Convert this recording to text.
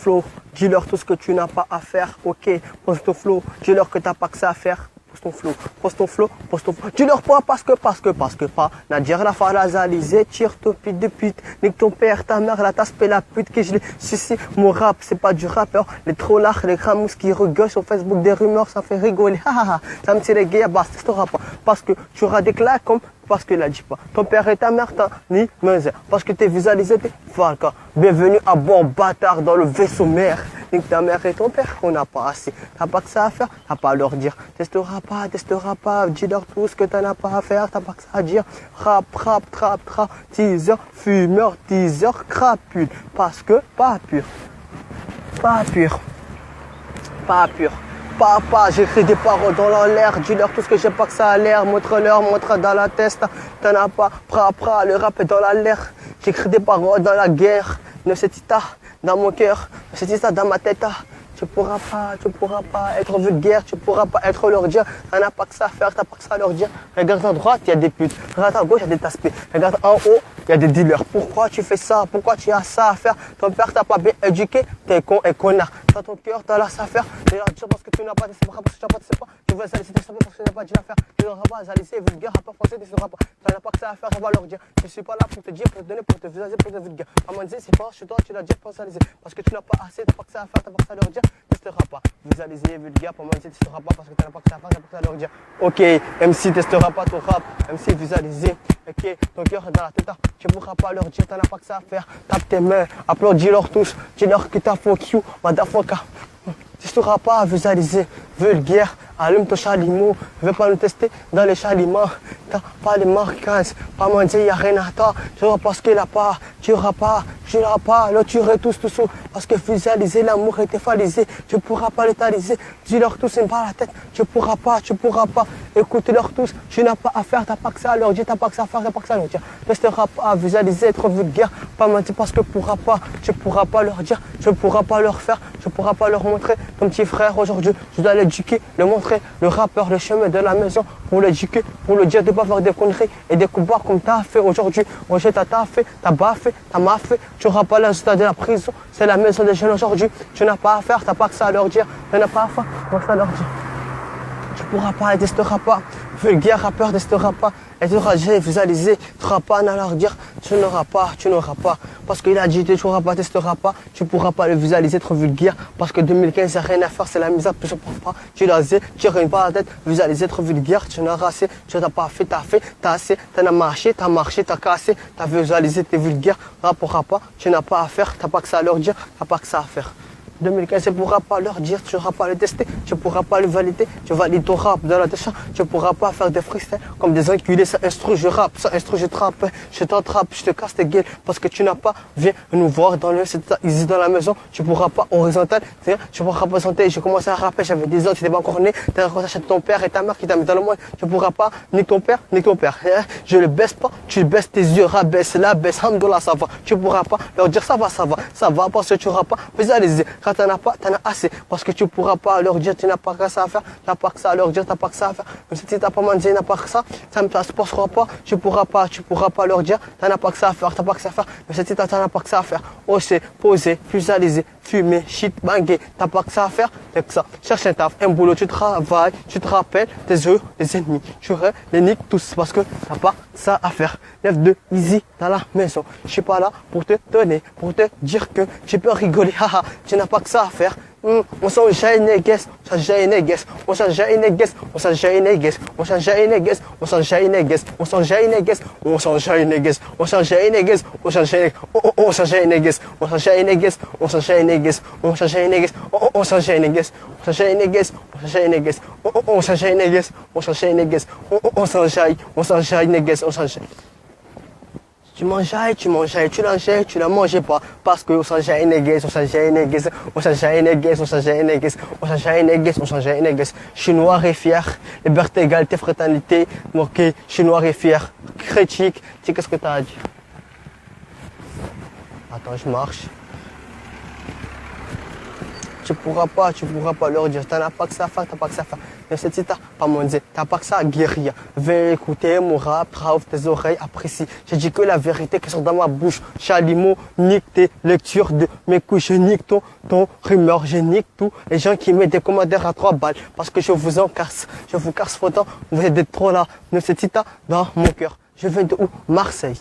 Flow, dis-leur tout ce que tu n'as pas à faire, ok, pose ton flow, dis-leur que t'as pas que ça à faire, pose ton flow, pose ton flow, pose ton flow, dis-leur pas parce que pas, Nadir la falazalisé, tire ton pute de pute, nique ton père, ta mère, la tasse, la pute que je l'ai, si, mon rap, c'est pas du rappeur, les trollards, les gramous qui rigolent sur Facebook, des rumeurs, ça fait rigoler, ça me tire les gars, basta, c'est ton rap, parce que tu auras des claques comme parce que la dit pas. Ton père et ta mère t'as ni misère. Parce que t'es visualisé, t'es falca. Bienvenue à bon bâtard dans le vaisseau mère. Nique ta mère et ton père qu'on n'a pas assez. T'as pas que ça à faire, t'as pas à leur dire. Testera pas, dis-leur tout ce que t'en as pas à faire, t'as pas que ça à dire. Rap, trap, teaser, fumeur, teaser, crapule. Parce que pas pur. Papa, j'écris des paroles dans l'air, dis-leur tout ce que j'ai pas que ça a l'air, montre-leur dans la tête, t'en as pas, le rap est dans l'air, j'écris des paroles dans la guerre, ne c'est dans mon cœur, ne c'est dans ma tête, tu pourras pas être vulgaire, tu pourras pas être leur dire, t'en as pas que ça à faire, t'as pas que ça à leur dire, regarde à droite, il y a des putes, regarde à gauche, il y a des taspés, regarde en haut, il y a des dealers, pourquoi tu fais ça, pourquoi tu as ça à faire, ton père t'a pas bien éduqué, t'es con et connard, dans ton cœur t'as là ça à faire, parce que tu n'as pas de parce que tu n'as pas de sais pas, tu veux aller citer parce que tu n'as pas dit à faire, tu n'auras pas à laisser vulgaire, rapport français, tu n'auras pas, t'en as pas que ça à faire, ça va leur dire, je suis pas là pour te dire, pour te donner, pour te visualiser, pour te vulgaire, à moi dire c'est pas chez toi, tu l'as dit pour visualiser, parce que tu n'as pas assez, t'as pas que ça à faire, t'as pas que ça à leur dire, testera pas, visualiser, vulgaire, pour moi dire testera pas, parce que tu n'as pas que ça à faire, t'as pas que ça à leur dire, ok, MC testera pas ton rap, MC visualiser, ok, ton cœur est dans la tête, tu pourras pas leur dire, t'en as pas que ça à faire, tape tes mains, applaudis-leur tous, dis-leur que t'as fuck you, motherfucker. Tu ne seras pas à visualiser, vulgaire, allume ton chalumeau, ne veux pas nous tester dans les chaliments, t'as pas de marquage, pas mentir, il n'y a rien à toi, tu n'auras pas ce qu'il a pas, tu n'auras pas, là tu aurais tous parce que visualiser l'amour est effalisé, tu ne pourras pas l'étaliser, dis-leur tous, c'est pas la tête, tu pourras pas, écoutez-leur tous, tu n'as pas à faire, t'as pas que ça à leur dire, t'as pas que ça à faire, t'as pas que ça à leur dire, tu ne seras pas à visualiser, être vulgaire, pas mentir parce que tu pourras pas leur dire, tu ne pourras pas leur faire, tu ne pourras pas leur montrer. Ton petit frère aujourd'hui, tu dois l'éduquer, le montrer, le rappeur, le chemin de la maison, pour l'éduquer, pour le dire de pas faire des conneries et des coups bas comme t'as fait aujourd'hui. Roger, t'as fait, t'as baffé, t'as maffé, tu n'auras pas l'instant de la prison, c'est la maison des jeunes aujourd'hui. Tu n'as pas à faire, t'as pas que ça à leur dire, tu n'as pas à faire, t'as ça à leur dire. Tu pourras pas, elle testera pas, vulgaire rappeur testera pas, elle t'aura visualisé, tu n'auras pas à leur dire, tu n'auras pas, parce qu'il a dit, tu n'auras pas, testera pas, tu pourras pas le visualiser, être vulgaire, parce que 2015, il n'y a rien à faire, c'est la misère, plus pas, tu l'as dit, tu n'as pas la tête, visualiser, être vulgaire, tu n'as assez, tu n'as pas fait, t'as assez, t'en as marché, t'as cassé, t'as visualisé, t'es vulgaire, rapport pas, tu n'as pas à faire, t'as pas que ça à leur dire, t'as pas que ça à faire. 2015, tu ne pourras pas leur dire, tu ne pourras pas le tester, tu ne pourras pas le valider, tu valides ton rap dans la tête, tu ne pourras pas faire des freestyles comme des enculés, ça instru, je rappe, ça instru, je trappe, je t'entrappe, je te casse tes gueules parce que tu n'as pas, viens nous voir dans le, ici dans la maison, tu ne pourras pas horizontal, tu pourras pas chanter, j'ai commencé à rapper, j'avais 10 ans, tu n'étais pas encore né, tu as rencontré ton père et ta mère qui t'a mis dans le monde, tu ne pourras pas, ni ton père, je le baisse pas, tu baisses tes yeux, rabaisse, la baisse, hamdoulah, ça va, tu ne pourras pas leur dire ça va, parce que tu n'auras pas visualisé. Quand t'en as pas, t'en as assez. Parce que tu pourras pas leur dire, tu n'as pas que ça à faire, t'as pas que ça à leur dire, t'as pas que ça à faire. Même si t'as pas mangé, n'as pas que ça ne se passera pas, tu pourras pas leur dire, t'en as pas que ça à faire, t'as pas que ça à faire. Mais si t'en as pas que ça à faire, oser, poser, visualiser, fumer, shit, banger, t'as pas que ça à faire, t'as que ça. Cherche un taf, un boulot, tu travailles, tu te rappelles tes yeux, tes ennemis, tu les niques tous parce que t'as pas ça à faire. Lève de easy dans la maison. Je suis pas là pour te donner, pour te dire que tu peux rigoler, haha, tu n'as pas que ça à faire. On s'en jaille négues, on s'en jaille négues, on s'en jaille négues, on s'en jaille négues, on s'en jaille négues, on s'en jaille négues, on s'en jaille négues, on s'en jaille négues, on s'en jaille négues, on s'en jaille on s'en jaille négues, on s'en jaille négues, on s'en jaille négues, on s'en jaille négues, on s'en jaille négues, on s'en jaille négues, on s'en jaille négues, on s'en jaille négues, on s'en jaille négues, on s'en jaille négues, on s'en jaille. Tu mangeais, tu l'enjailles, tu la mangeais pas. Parce que on s'enjaille négues, on s'enjaille négues, on s'enjaille négues, on s'enjaille négues, on s'enjaille négues, on s'enjaille négues. Je suis noir et fier. Liberté, égalité, fraternité. Ok, je suis noir et fier. Critique. Tu sais qu'est-ce que t'as à dire? Attends, je marche. tu pourras pas leur dire, t'en as pas que ça à faire, t'as pas que ça à faire. Mais c'est ça, pas mon Dieu, t'as pas que ça à guérir. Viens écouter mon rap, ouvre tes oreilles, apprécie. J'ai dit que la vérité qui sort dans ma bouche. Chalimau, nique tes lectures de mes couilles, je nique ton rumeur, je nique tout. Les gens qui mettent des commentaires à 3 balles, parce que je vous en casse. Je vous casse autant, vous êtes trop là. Mais c'est ça dans mon cœur. Je viens de où? Marseille.